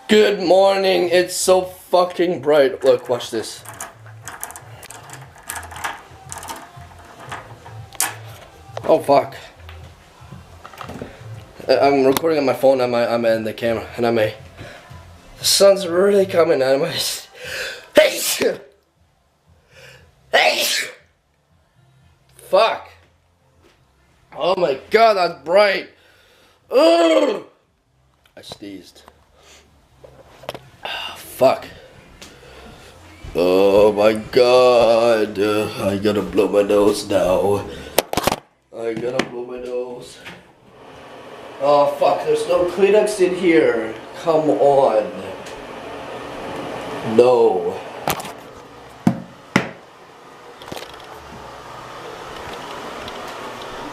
Good morning. It's so fucking bright. Look, watch this. Oh fuck. I'm recording on my phone. I'm in the camera, and the sun's really coming out of my. Hey! Hey! Fuck. Oh my god, that's bright. Ugh! I sneezed. Fuck. Oh my god. I gotta blow my nose now. I gotta blow my nose. Oh fuck, there's no Kleenex in here. Come on. No.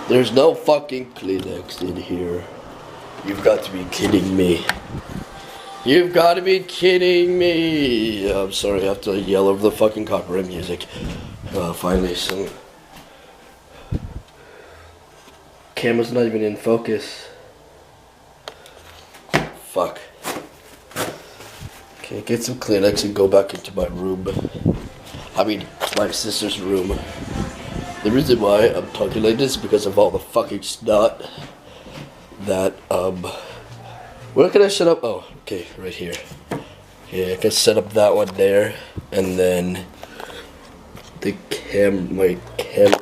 There's no fucking Kleenex in here. You've got to be kidding me. You've got to be kidding me. I'm sorry, I have to yell over the fucking copyright music. Finally some... Camera's not even in focus. Fuck. Okay, get some Kleenex and go back into my room. I mean, my sister's room. The reason why I'm talking like this is because of all the fucking snot that, where can I set up? Oh, okay, right here. Okay, I can set up that one there, and then my camera.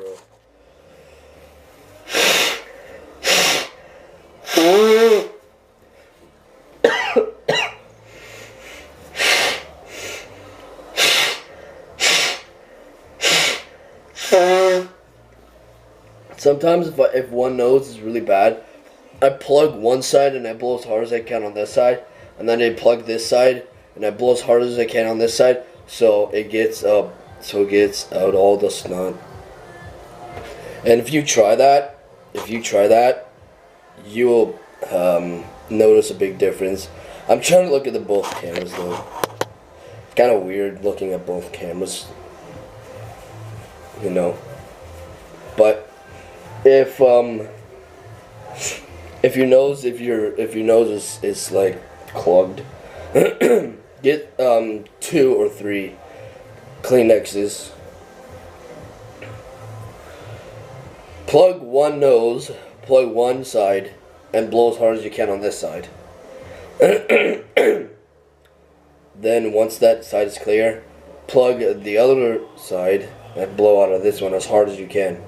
Sometimes if one nose is really bad, I plug one side and I blow as hard as I can on this side, and then I plug this side and I blow as hard as I can on this side, so it gets out all the snot. And if you try that, you'll notice a big difference. I'm trying to look at both cameras though. It's kind of weird looking at both cameras, you know. But if your nose is like clogged, get 2 or 3 Kleenexes. Plug one nose, plug one side, and blow as hard as you can on this side. Then once that side is clear, plug the other side and blow out of this one as hard as you can.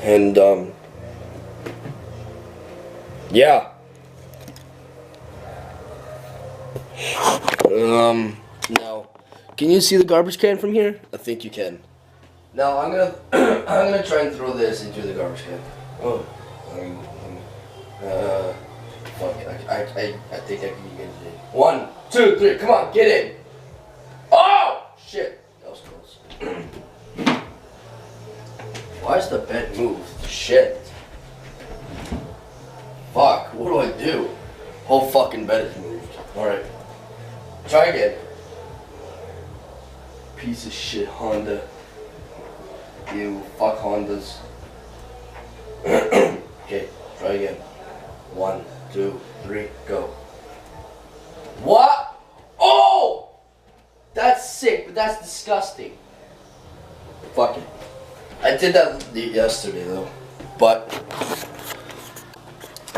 And yeah. Now, can you see the garbage can from here? I think you can. Now I'm gonna I'm gonna try and throw this into the garbage can. Oh, fuck. I think I can get it. 1, 2, 3. Come on, get in. Oh shit, that was close. Why is the bed moved? Shit. Fuck, what do I do? Whole fucking bed is moved. Alright. Try again. Piece of shit Honda. You fuck Hondas. Okay, try again. 1, 2, 3, go. What? Oh! That's sick, but that's disgusting. Fuck it. I did that yesterday though, but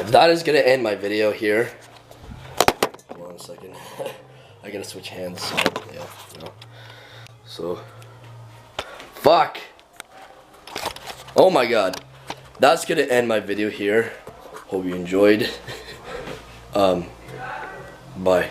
that is gonna end my video here. Hold on a second. I gotta switch hands. So, yeah, no. So, fuck. Oh my god, that's gonna end my video here. Hope you enjoyed. Bye.